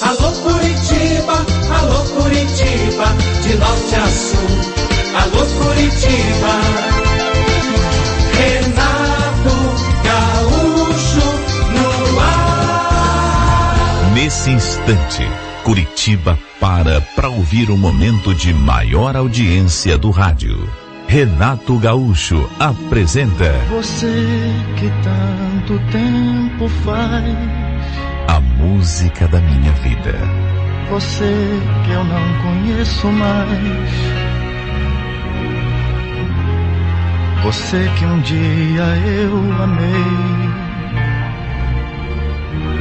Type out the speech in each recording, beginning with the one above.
Alô Curitiba, alô Curitiba, de norte a sul. Alô Curitiba, Renato Gaúcho no ar. Nesse instante, Curitiba para ouvir o momento de maior audiência do rádio. Renato Gaúcho apresenta Você que tanto tempo faz, a música da minha vida. Você que eu não conheço mais, você que um dia eu amei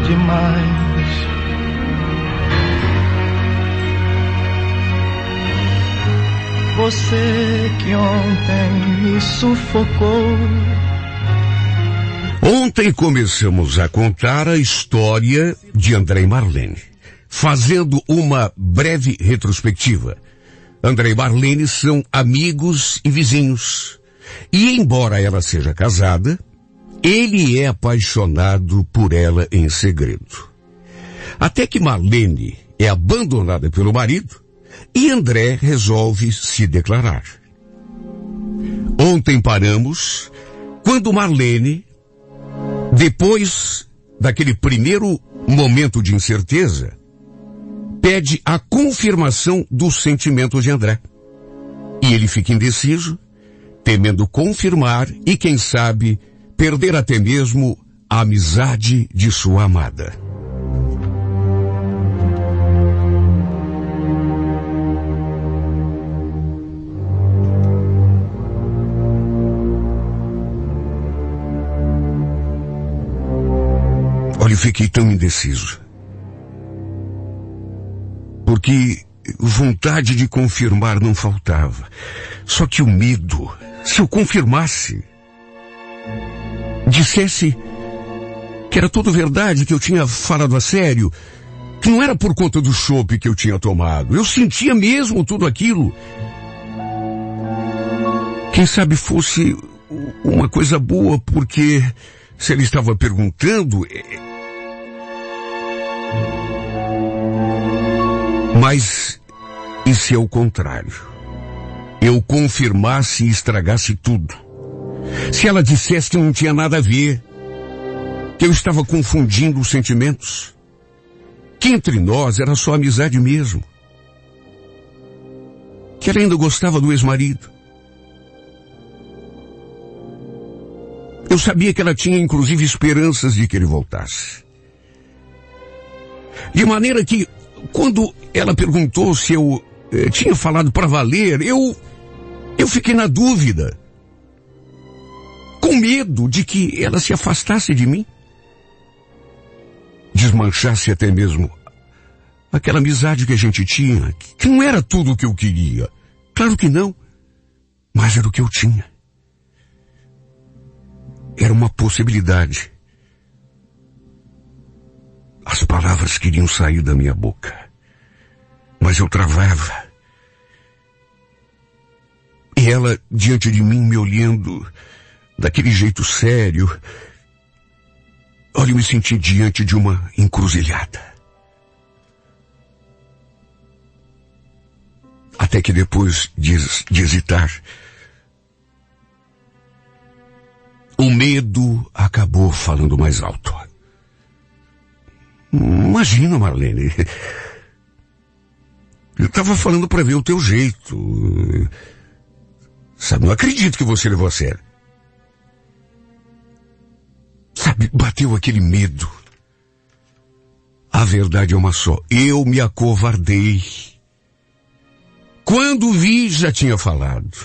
demais. Você que ontem me sufocou. Ontem começamos a contar a história de André e Marlene, fazendo uma breve retrospectiva. André e Marlene são amigos e vizinhos. E embora ela seja casada, ele é apaixonado por ela em segredo. Até que Marlene é abandonada pelo marido e André resolve se declarar. Ontem paramos quando Marlene, depois daquele primeiro momento de incerteza, pede a confirmação dos sentimentos de André. E ele fica indeciso, temendo confirmar e, quem sabe, perder até mesmo a amizade de sua amada. Olha, eu fiquei tão indeciso. Porque vontade de confirmar não faltava. Só que o medo, se eu confirmasse, dissesse que era tudo verdade, que eu tinha falado a sério, que não era por conta do chopp que eu tinha tomado. Eu sentia mesmo tudo aquilo. Quem sabe fosse uma coisa boa, porque se ele estava perguntando... Mas, e se é o contrário? Eu confirmasse e estragasse tudo? Se ela dissesse que não tinha nada a ver, que eu estava confundindo os sentimentos, que entre nós era só amizade mesmo, que ela ainda gostava do ex-marido. Eu sabia que ela tinha inclusive esperanças de que ele voltasse. De maneira que, quando ela perguntou se eu tinha falado para valer, eu fiquei na dúvida, com medo de que ela se afastasse de mim, desmanchasse até mesmo aquela amizade que a gente tinha, que não era tudo o que eu queria. Claro que não, mas era o que eu tinha. Era uma possibilidade. As palavras queriam sair da minha boca, mas eu travava. E ela, diante de mim, me olhando daquele jeito sério. Olha, eu me senti diante de uma encruzilhada. Até que depois de hesitar, o medo acabou falando mais alto. Imagina, Marlene. Eu estava falando para ver o teu jeito. Sabe, não acredito que você levou a sério. Sabe, bateu aquele medo. A verdade é uma só. Eu me acovardei. Quando vi, já tinha falado.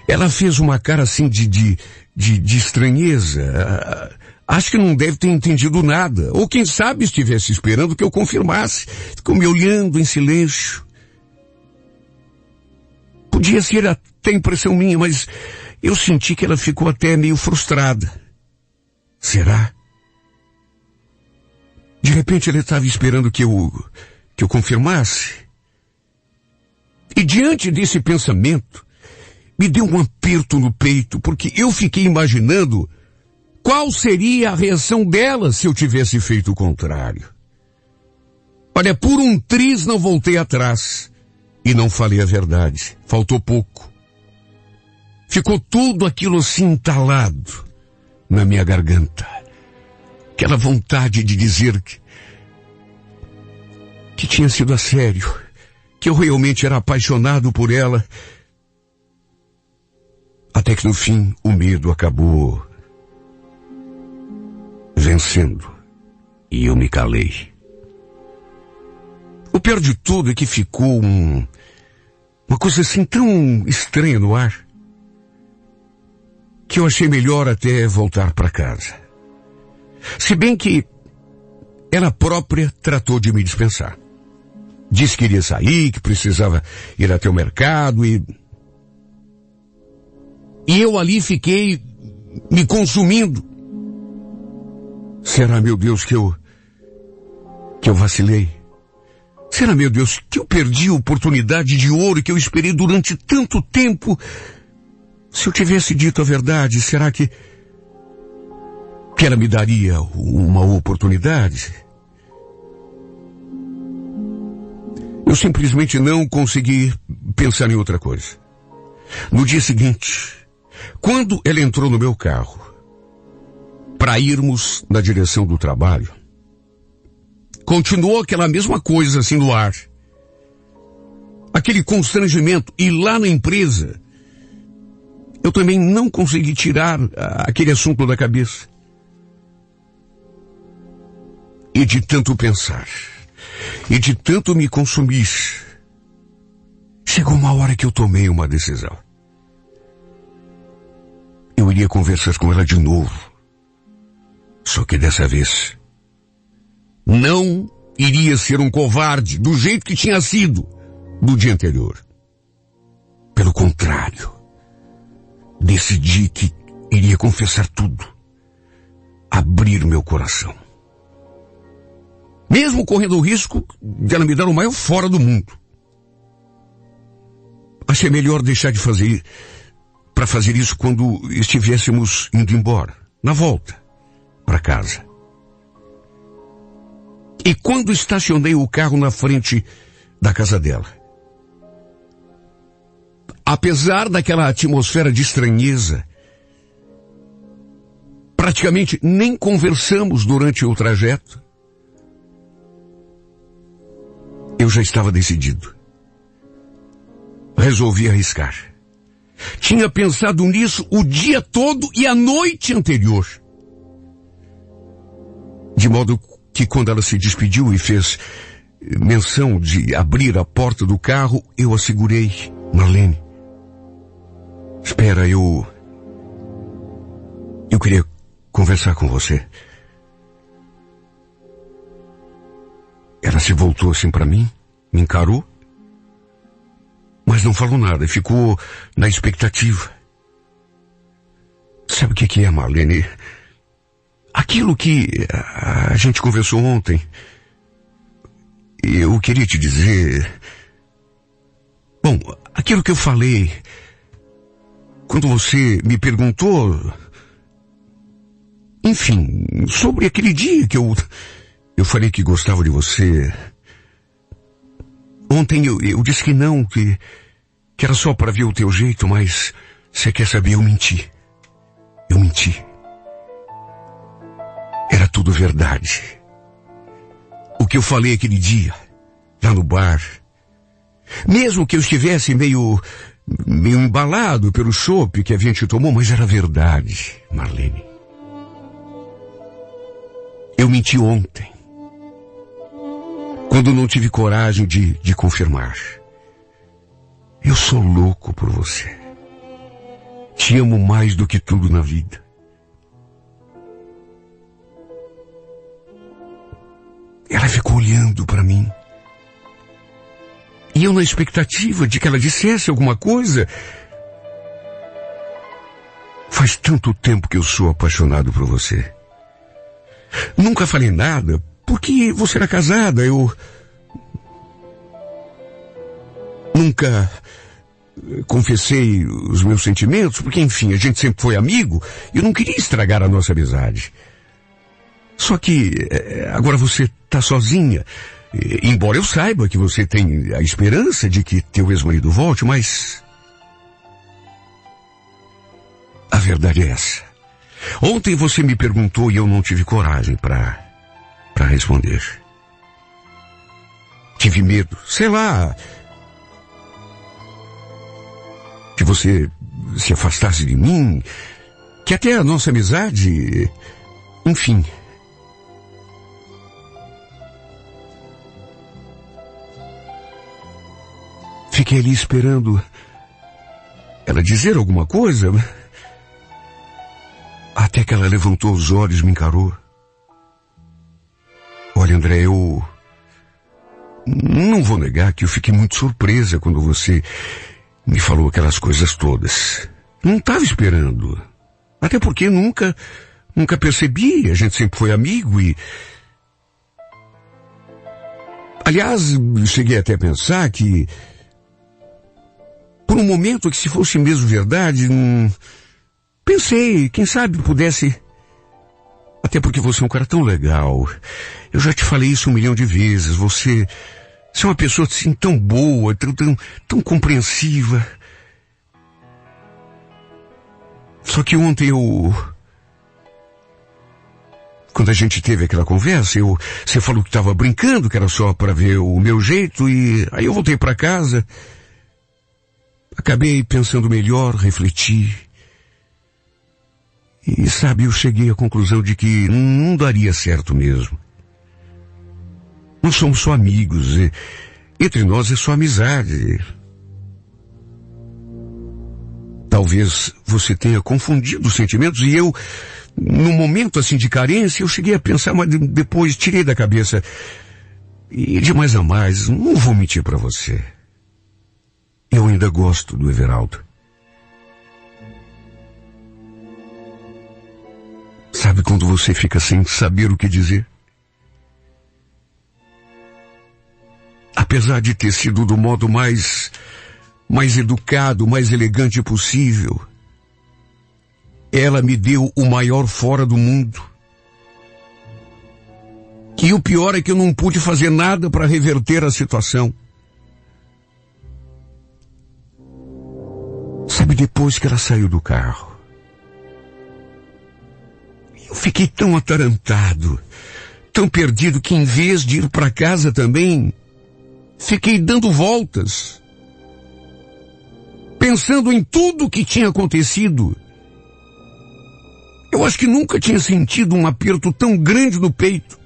Ela fez uma cara assim de estranheza. Acho que não deve ter entendido nada. Ou quem sabe estivesse esperando que eu confirmasse. Ficou me olhando em silêncio. Podia ser até impressão minha, mas eu senti que ela ficou até meio frustrada. Será? De repente ela estava esperando que eu confirmasse. E diante desse pensamento, me deu um aperto no peito, porque eu fiquei imaginando qual seria a reação dela se eu tivesse feito o contrário. Olha, por um triz não voltei atrás e não falei a verdade. Faltou pouco. Ficou tudo aquilo assim entalado na minha garganta. Aquela vontade de dizer que tinha sido a sério, que eu realmente era apaixonado por ela. Até que no fim o medo acabou vencendo e eu me calei. O pior de tudo é que ficou uma coisa assim tão estranha no ar que eu achei melhor até voltar para casa. Se bem que ela própria tratou de me dispensar. Disse que iria sair, que precisava ir até o mercado e eu ali fiquei me consumindo. Será, meu Deus, que eu vacilei? Será, meu Deus, que eu perdi a oportunidade de ouro que eu esperei durante tanto tempo? Se eu tivesse dito a verdade, será que ela me daria uma oportunidade? Eu simplesmente não consegui pensar em outra coisa. No dia seguinte, quando ela entrou no meu carro para irmos na direção do trabalho, continuou aquela mesma coisa assim no ar. Aquele constrangimento. E lá na empresa, eu também não consegui tirar aquele assunto da cabeça. E de tanto pensar, e de tanto me consumir, chegou uma hora que eu tomei uma decisão. Eu iria conversar com ela de novo. Só que dessa vez não iria ser um covarde do jeito que tinha sido no dia anterior. Pelo contrário, decidi que iria confessar tudo, abrir meu coração. Mesmo correndo o risco de ela me dar o maior fora do mundo. Achei melhor deixar de fazer isso quando estivéssemos indo embora, na volta para casa. E quando estacionei o carro na frente da casa dela, apesar daquela atmosfera de estranheza, praticamente nem conversamos durante o trajeto. Eu já estava decidido. Resolvi arriscar. Tinha pensado nisso o dia todo e a noite anterior. De modo que quando ela se despediu e fez menção de abrir a porta do carro, eu a segurei. Marlene, espera, eu queria conversar com você. Ela se voltou assim para mim, me encarou, mas não falou nada, ficou na expectativa. Sabe o que é, Marlene? Aquilo que a gente conversou ontem, eu queria te dizer... Bom, aquilo que eu falei, quando você me perguntou... Enfim, sobre aquele dia que eu falei que gostava de você. Ontem eu disse que não, que era só para ver o teu jeito, mas você quer saber, eu menti. Eu menti. Era tudo verdade. O que eu falei aquele dia, lá no bar, mesmo que eu estivesse meio embalado pelo chopp que a gente tomou, mas era verdade, Marlene. Eu menti ontem, quando não tive coragem de confirmar. Eu sou louco por você. Te amo mais do que tudo na vida. Ela ficou olhando para mim. E eu na expectativa de que ela dissesse alguma coisa. Faz tanto tempo que eu sou apaixonado por você. Nunca falei nada, porque você era casada, eu nunca confessei os meus sentimentos, porque enfim, a gente sempre foi amigo, e eu não queria estragar a nossa amizade. Só que agora você está sozinha, Embora eu saiba que você tem a esperança de que teu ex-marido volte, mas a verdade é essa. Ontem você me perguntou e eu não tive coragem para responder. Tive medo, sei lá, que você se afastasse de mim, que até a nossa amizade, enfim. Fiquei ali esperando ela dizer alguma coisa, até que ela levantou os olhos e me encarou. Olha, André, eu não vou negar que eu fiquei muito surpresa quando você me falou aquelas coisas todas. Não estava esperando. Até porque nunca percebi, a gente sempre foi amigo e... Aliás, cheguei até a pensar que, por um momento, que se fosse mesmo verdade, pensei, quem sabe pudesse... Até porque você é um cara tão legal. Eu já te falei isso 1 milhão de vezes. Você é uma pessoa assim tão boa, tão compreensiva. Só que ontem quando a gente teve aquela conversa, você falou que estava brincando, que era só para ver o meu jeito, e aí eu voltei para casa. Acabei pensando melhor, refleti. E sabe, eu cheguei à conclusão de que não daria certo mesmo. Nós somos só amigos, e entre nós é só amizade. Talvez você tenha confundido os sentimentos e eu, num momento assim de carência, eu cheguei a pensar, mas depois tirei da cabeça. E de mais a mais, não vou mentir para você. Eu ainda gosto do Everaldo. Sabe quando você fica sem saber o que dizer? Apesar de ter sido do modo mais educado, mais elegante possível, ela me deu o maior fora do mundo. E o pior é que eu não pude fazer nada para reverter a situação. Sabe, depois que ela saiu do carro, eu fiquei tão atarantado, tão perdido, que em vez de ir para casa também, fiquei dando voltas, pensando em tudo o que tinha acontecido. Eu acho que nunca tinha sentido um aperto tão grande no peito.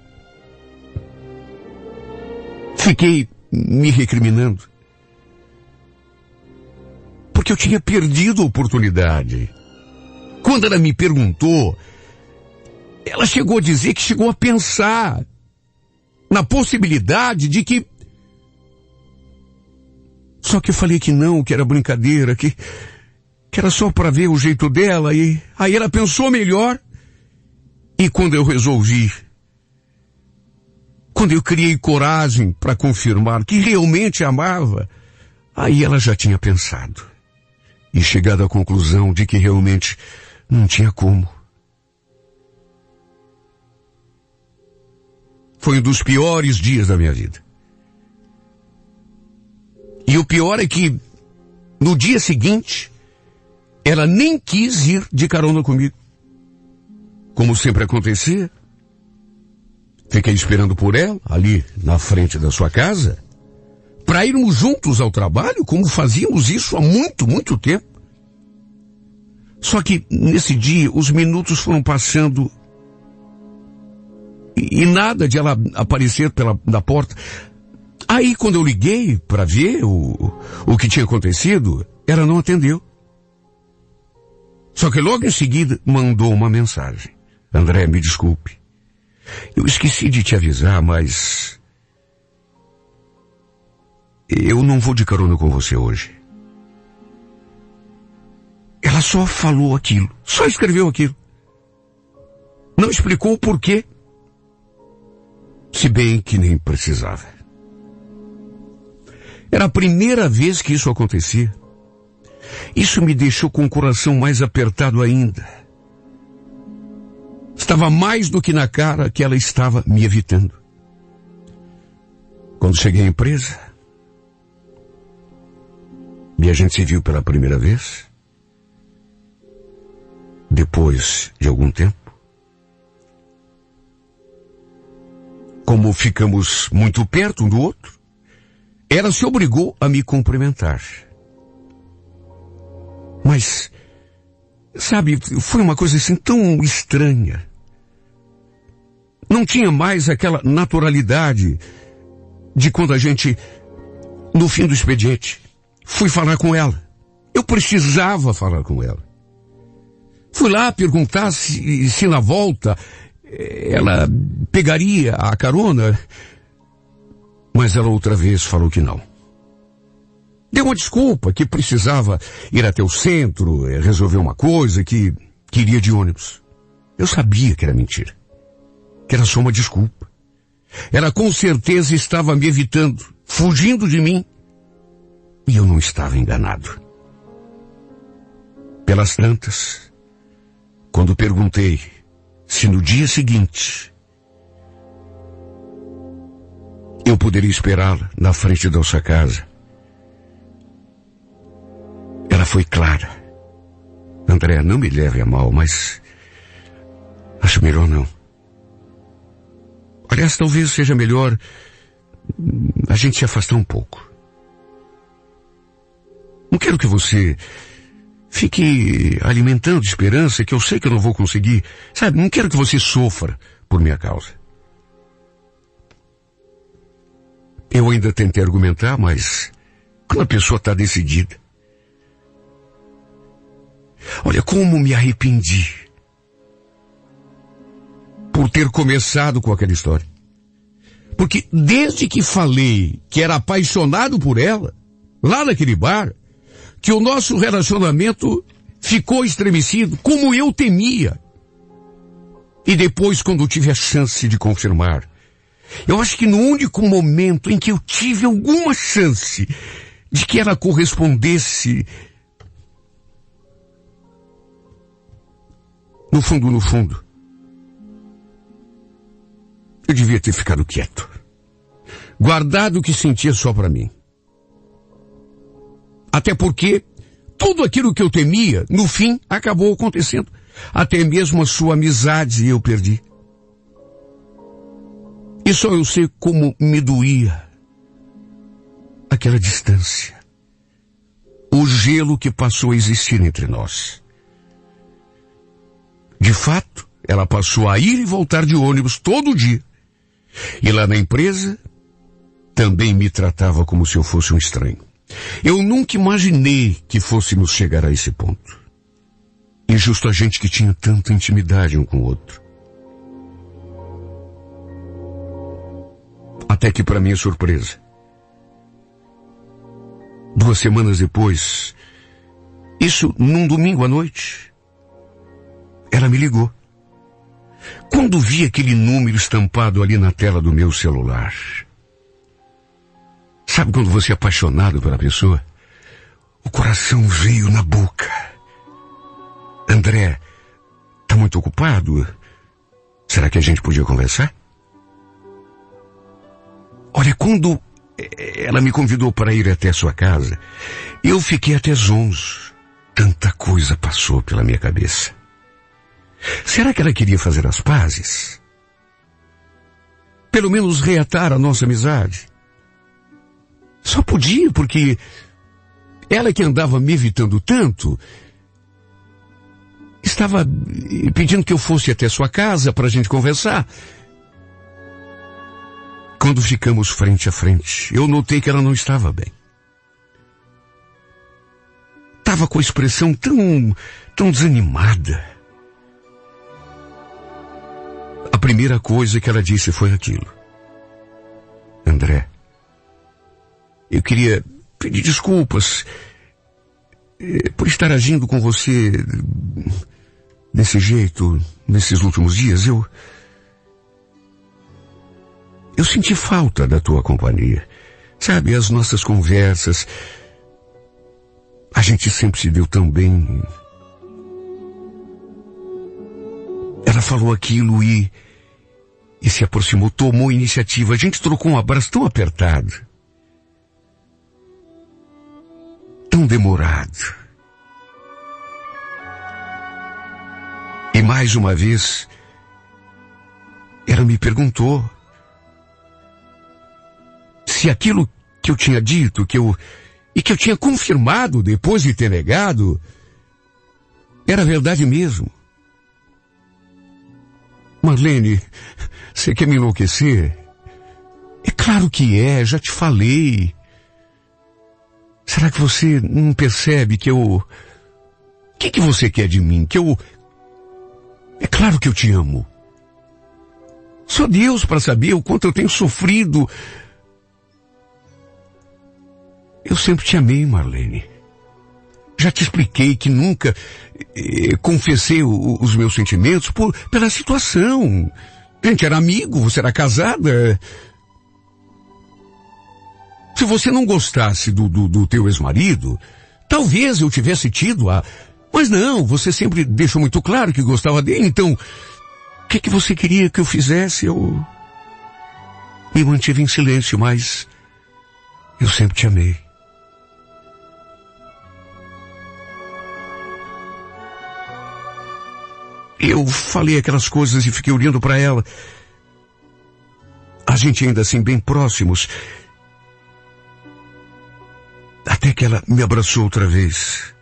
Fiquei me recriminando, porque eu tinha perdido a oportunidade. Quando ela me perguntou, ela chegou a dizer que chegou a pensar na possibilidade de que... Só que eu falei que não, que era brincadeira, que era só para ver o jeito dela, e aí ela pensou melhor. E quando eu resolvi, quando eu criei coragem para confirmar que realmente amava, aí ela já tinha pensado e chegado à conclusão de que realmente não tinha como. Foi um dos piores dias da minha vida. E o pior é que, no dia seguinte, ela nem quis ir de carona comigo. Como sempre acontecia, fiquei esperando por ela, ali na frente da sua casa, para irmos juntos ao trabalho, como fazíamos isso há muito, muito tempo. Só que, nesse dia, os minutos foram passando e nada de ela aparecer na porta. Aí, quando eu liguei para ver o que tinha acontecido, ela não atendeu. Só que logo em seguida mandou uma mensagem. André, me desculpe. Eu esqueci de te avisar, mas eu não vou de carona com você hoje. Ela só falou aquilo, só escreveu aquilo. Não explicou o porquê. Se bem que nem precisava. Era a primeira vez que isso acontecia. Isso me deixou com o coração mais apertado ainda. Estava mais do que na cara que ela estava me evitando. Quando cheguei à empresa, e a gente se viu pela primeira vez, depois de algum tempo, como ficamos muito perto um do outro, ela se obrigou a me cumprimentar. Mas, sabe, foi uma coisa assim tão estranha. Não tinha mais aquela naturalidade de quando a gente, no fim do expediente, fui falar com ela. Eu precisava falar com ela. Fui lá perguntar se na volta ela pegaria a carona, mas ela outra vez falou que não. Deu uma desculpa, que precisava ir até o centro, resolver uma coisa, que iria de ônibus. Eu sabia que era mentira, que era só uma desculpa. Ela com certeza estava me evitando, fugindo de mim, e eu não estava enganado. Pelas tantas, quando perguntei se no dia seguinte eu poderia esperá-la na frente da nossa casa, ela foi clara. André, não me leve a mal, mas acho melhor não. Aliás, talvez seja melhor a gente se afastar um pouco. Não quero que você fique alimentando esperança, que eu sei que eu não vou conseguir. Sabe, não quero que você sofra por minha causa. Eu ainda tentei argumentar, mas quando a pessoa está decidida. Olha, como me arrependi por ter começado com aquela história. Porque desde que falei que era apaixonado por ela, lá naquele bar, que o nosso relacionamento ficou estremecido, como eu temia. E depois, quando tive a chance de confirmar, eu acho que no único momento em que eu tive alguma chance de que ela correspondesse, no fundo, eu devia ter ficado quieto, guardado o que sentia só para mim. Até porque tudo aquilo que eu temia, no fim, acabou acontecendo. Até mesmo a sua amizade eu perdi. E só eu sei como me doía aquela distância. O gelo que passou a existir entre nós. De fato, ela passou a ir e voltar de ônibus todo dia. E lá na empresa, também me tratava como se eu fosse um estranho. Eu nunca imaginei que fôssemos chegar a esse ponto. E justo a gente que tinha tanta intimidade um com o outro. Até que, para minha surpresa, 2 semanas depois, isso num domingo à noite, ela me ligou. Quando vi aquele número estampado ali na tela do meu celular, sabe quando você é apaixonado pela pessoa? O coração veio na boca. André, tá muito ocupado? Será que a gente podia conversar? Olha, quando ela me convidou para ir até a sua casa, eu fiquei até zonzo. Tanta coisa passou pela minha cabeça. Será que ela queria fazer as pazes? Pelo menos reatar a nossa amizade? Só podia, porque ela que andava me evitando tanto, estava pedindo que eu fosse até sua casa para a gente conversar. Quando ficamos frente a frente, eu notei que ela não estava bem. Estava com a expressão tão desanimada. A primeira coisa que ela disse foi aquilo. André, eu queria pedir desculpas por estar agindo com você desse jeito nesses últimos dias. Eu senti falta da tua companhia. Sabe, as nossas conversas, a gente sempre se deu tão bem. Ela falou aquilo e e se aproximou, tomou iniciativa. A gente trocou um abraço tão apertado, tão demorado. E mais uma vez, ela me perguntou se aquilo que eu tinha dito, que eu tinha confirmado depois de ter negado, era verdade mesmo. Marlene, você quer me enlouquecer? É claro que é, já te falei. Será que você não percebe que eu... O que você quer de mim? É claro que eu te amo. Só Deus para saber o quanto eu tenho sofrido. Eu sempre te amei, Marlene. Já te expliquei que nunca confessei os meus sentimentos pela situação. A gente era amigo, você era casada. Se você não gostasse do teu ex-marido, talvez eu tivesse tido a... Mas não, você sempre deixou muito claro que gostava dele, então... O que você queria que eu fizesse? Eu me mantive em silêncio, mas... eu sempre te amei. Eu falei aquelas coisas e fiquei olhando para ela. A gente ainda assim bem próximos. Até que ela me abraçou outra vez.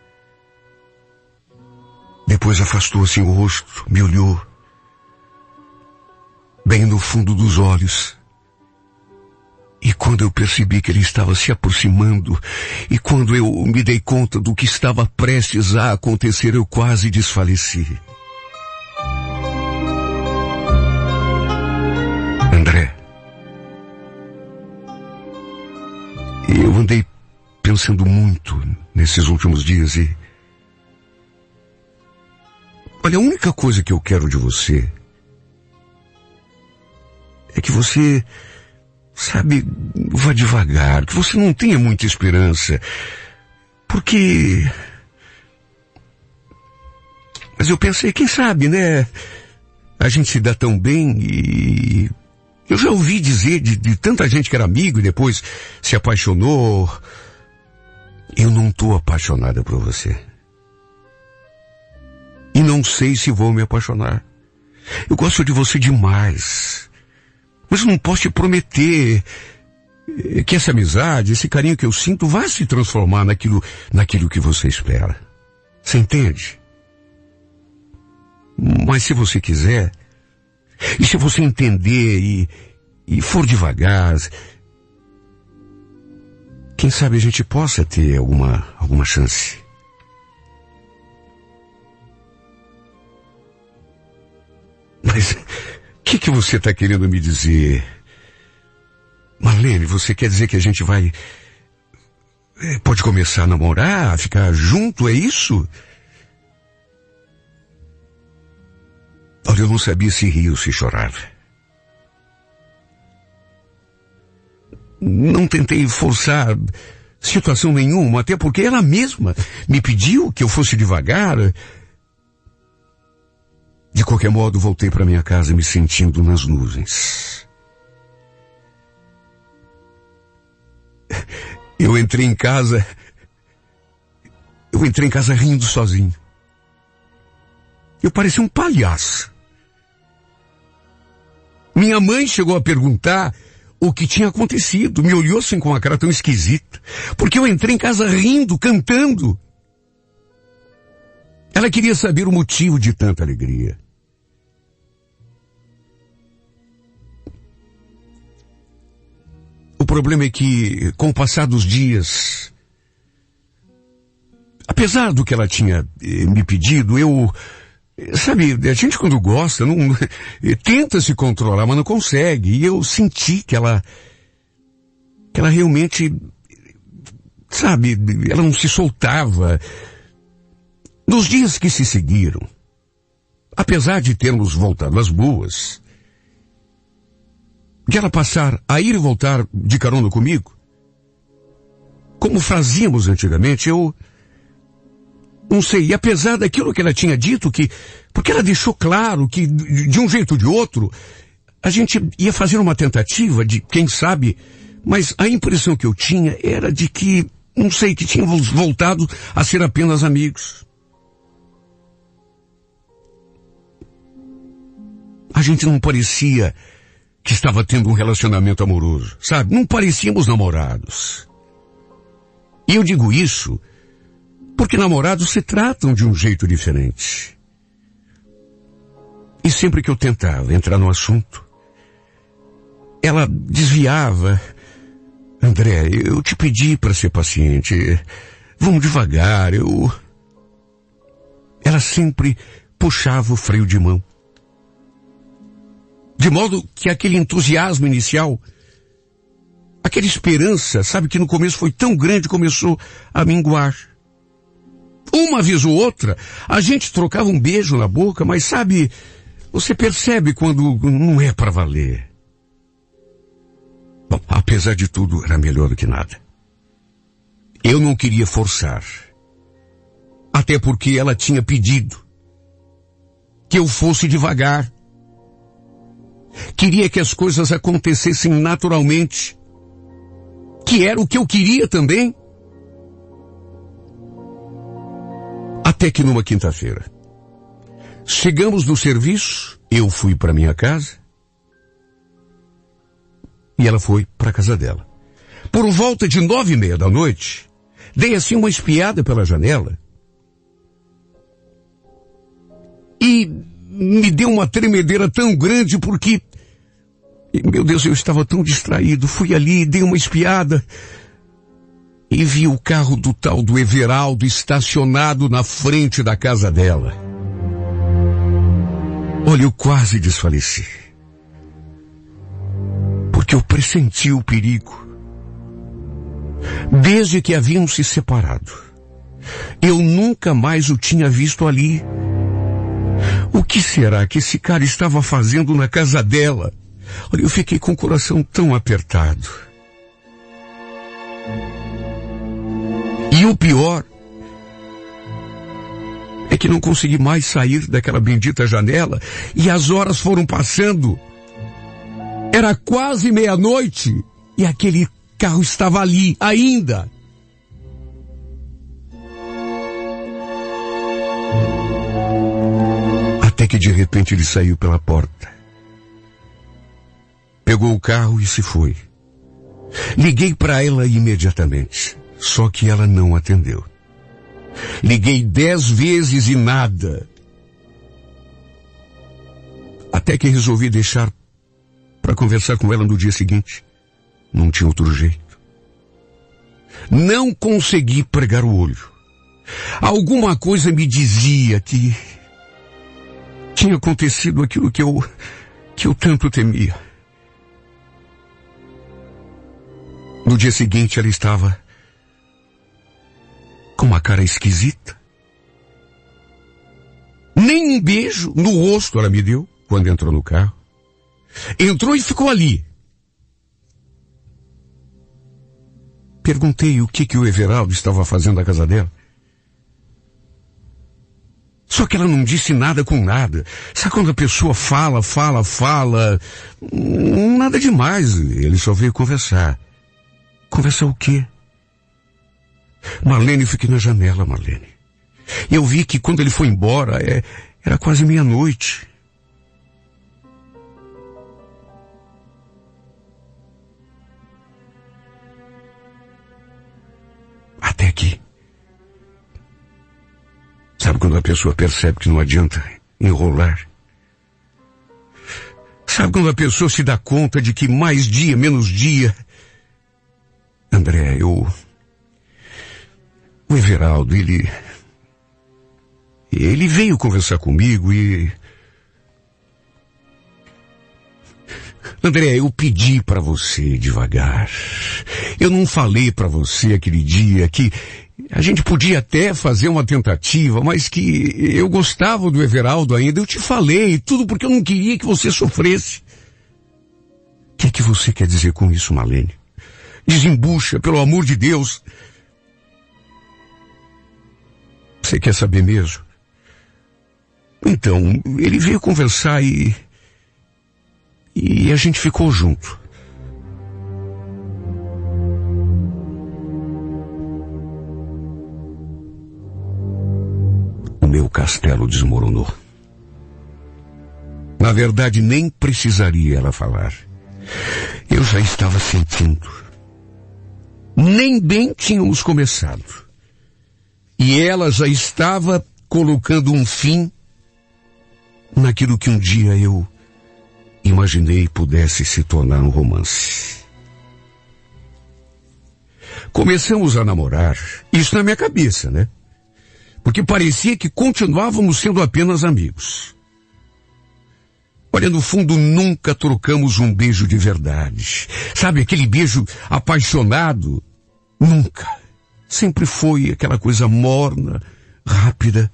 Depois afastou assim o rosto, me olhou. Bem no fundo dos olhos. E quando eu percebi que ele estava se aproximando, e quando eu me dei conta do que estava prestes a acontecer, eu quase desfaleci. André, eu andei pensando muito nesses últimos dias e... Olha, a única coisa que eu quero de você é que você, sabe, vá devagar, que você não tenha muita esperança, porque... Mas eu pensei, quem sabe, né? A gente se dá tão bem e... Eu já ouvi dizer de tanta gente que era amigo e depois se apaixonou. Eu não estou apaixonada por você. E não sei se vou me apaixonar. Eu gosto de você demais. Mas eu não posso te prometer que essa amizade, esse carinho que eu sinto vai se transformar naquilo que você espera. Você entende? Mas se você quiser... E se você entender e for devagar, quem sabe a gente possa ter alguma chance. Mas o que você está querendo me dizer? Marlene, você quer dizer que a gente vai... Pode começar a namorar, a ficar junto, é isso? Olha, eu não sabia se ria ou se chorava. Não tentei forçar situação nenhuma, até porque ela mesma me pediu que eu fosse devagar. De qualquer modo, voltei para minha casa me sentindo nas nuvens. Eu entrei em casa rindo sozinho. Eu parecia um palhaço. Minha mãe chegou a perguntar o que tinha acontecido. Me olhou assim com uma cara tão esquisita. Porque eu entrei em casa rindo, cantando. Ela queria saber o motivo de tanta alegria. O problema é que, com o passar dos dias, apesar do que ela tinha me pedido, sabe, a gente quando gosta, não tenta se controlar, mas não consegue. E eu senti que ela realmente, sabe, ela não se soltava. Nos dias que se seguiram, apesar de termos voltado às boas, de ela passar a ir e voltar de carona comigo, como fazíamos antigamente, eu não sei, e apesar daquilo que ela tinha dito, porque ela deixou claro que, de um jeito ou de outro, a gente ia fazer uma tentativa de, quem sabe, mas a impressão que eu tinha era de que, não sei, que tínhamos voltado a ser apenas amigos. A gente não parecia que estava tendo um relacionamento amoroso, sabe? Não parecíamos namorados. E eu digo isso porque namorados se tratam de um jeito diferente. E sempre que eu tentava entrar no assunto, ela desviava. André, eu te pedi para ser paciente. Vamos devagar, Ela sempre puxava o freio de mão. De modo que aquele entusiasmo inicial, aquela esperança, sabe, que no começo foi tão grande, começou a minguar. Uma vez ou outra, a gente trocava um beijo na boca, mas sabe, você percebe quando não é para valer. Bom, apesar de tudo, era melhor do que nada. Eu não queria forçar. Até porque ela tinha pedido que eu fosse devagar. Queria que as coisas acontecessem naturalmente. Que era o que eu queria também. Até que numa quinta-feira, chegamos no serviço, eu fui para minha casa e ela foi para a casa dela. Por volta de 9:30 da noite, dei assim uma espiada pela janela e me deu uma tremedeira tão grande porque, meu Deus, eu estava tão distraído. Fui ali, dei uma espiada e vi o carro do tal do Everaldo estacionado na frente da casa dela. Olha, eu quase desfaleci. Porque eu pressenti o perigo. Desde que haviam se separado, eu nunca mais o tinha visto ali. O que será que esse cara estava fazendo na casa dela? Olha, eu fiquei com o coração tão apertado. E o pior é que não consegui mais sair daquela bendita janela e as horas foram passando. Era quase meia-noite e aquele carro estava ali ainda. Até que de repente ele saiu pela porta. Pegou o carro e se foi. Liguei para ela imediatamente, só que ela não atendeu. Liguei 10 vezes e nada. Até que resolvi deixar para conversar com ela no dia seguinte. Não tinha outro jeito. Não consegui pregar o olho. Alguma coisa me dizia que tinha acontecido aquilo que eu tanto temia. No dia seguinte ela estava com uma cara esquisita. Nem um beijo no rosto ela me deu quando entrou no carro. Entrou e ficou ali. Perguntei o que o Everaldo estava fazendo na casa dela. Só que ela não disse nada com nada. Sabe quando a pessoa fala, nada demais. Ele só veio conversar. Conversar o quê? Marlene, fiquei na janela, Marlene. Eu vi que quando ele foi embora, era quase meia-noite. Até aqui. Sabe quando a pessoa percebe que não adianta enrolar? Sabe quando a pessoa se dá conta de que mais dia, menos dia... André, o Everaldo, ele veio conversar comigo e... André, eu pedi para você devagar. Eu não falei para você aquele dia que a gente podia até fazer uma tentativa, mas que eu gostava do Everaldo ainda. Eu te falei, tudo porque eu não queria que você sofresse. O que é que você quer dizer com isso, Marlene? Desembucha, pelo amor de Deus. Você quer saber mesmo? Então, ele veio conversar e e a gente ficou junto. O meu castelo desmoronou. Na verdade, nem precisaria ela falar. Eu já estava sentindo. Nem bem tínhamos começado. E ela já estava colocando um fim naquilo que um dia eu imaginei pudesse se tornar um romance. Começamos a namorar, isso na minha cabeça, né? Porque parecia que continuávamos sendo apenas amigos. Olha, no fundo, nunca trocamos um beijo de verdade. Sabe, aquele beijo apaixonado? Nunca. Sempre foi aquela coisa morna, rápida.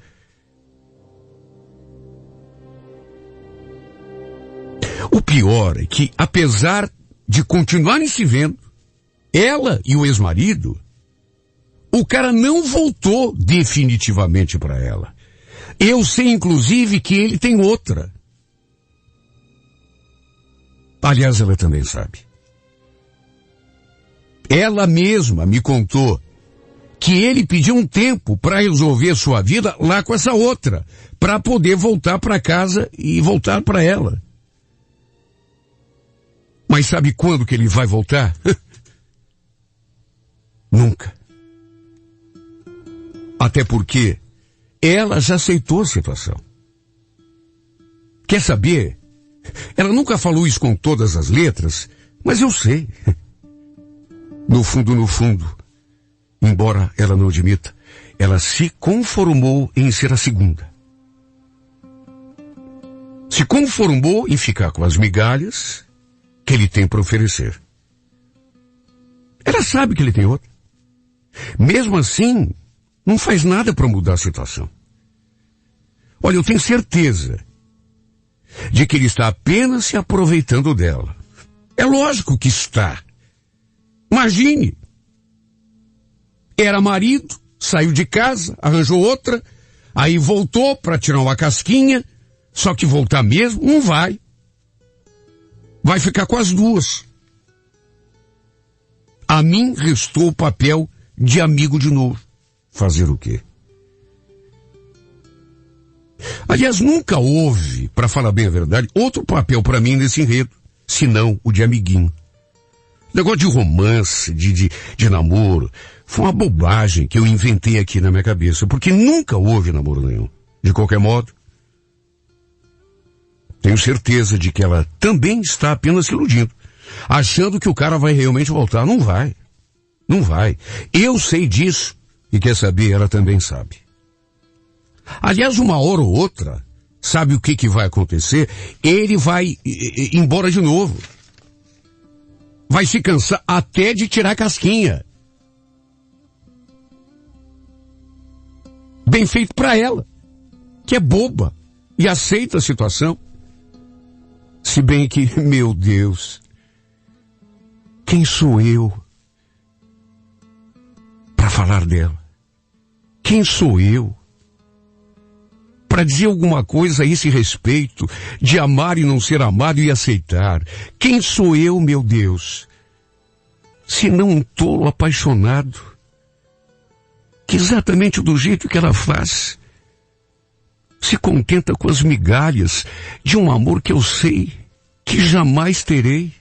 O pior é que, apesar de continuarem se vendo, ela e o ex-marido, o cara não voltou definitivamente para ela. Eu sei, inclusive, que ele tem outra. Aliás, ela também sabe. Ela mesma me contou que ele pediu um tempo para resolver sua vida lá com essa outra, para poder voltar para casa e voltar para ela. Mas sabe quando que ele vai voltar? Nunca. Até porque ela já aceitou a situação. Quer saber? Ela nunca falou isso com todas as letras, mas eu sei. No fundo, embora ela não admita, ela se conformou em ser a segunda. Se conformou em ficar com as migalhas que ele tem para oferecer. Ela sabe que ele tem outra. Mesmo assim, não faz nada para mudar a situação. Olha, eu tenho certeza de que ele está apenas se aproveitando dela. É lógico que está. Imagine. Era marido, saiu de casa, arranjou outra, aí voltou para tirar uma casquinha, só que voltar mesmo não vai. Vai ficar com as duas. A mim restou o papel de amigo de novo. Fazer o quê? Aliás, nunca houve, para falar bem a verdade, outro papel para mim nesse enredo, senão o de amiguinho. Negócio de romance, de namoro, foi uma bobagem que eu inventei aqui na minha cabeça, porque nunca houve namoro nenhum. De qualquer modo, tenho certeza de que ela também está apenas se iludindo, achando que o cara vai realmente voltar. Não vai. Não vai. Eu sei disso, e quer saber, ela também sabe. Aliás, uma hora ou outra, sabe o que vai acontecer? Ele vai embora de novo. Vai se cansar até de tirar a casquinha. Bem feito para ela, que é boba e aceita a situação. Se bem que, meu Deus, quem sou eu para falar dela? Quem sou eu para dizer alguma coisa a esse respeito, de amar e não ser amado e aceitar? Quem sou eu, meu Deus, se não um tolo apaixonado, que exatamente do jeito que ela faz, se contenta com as migalhas de um amor que eu sei que jamais terei?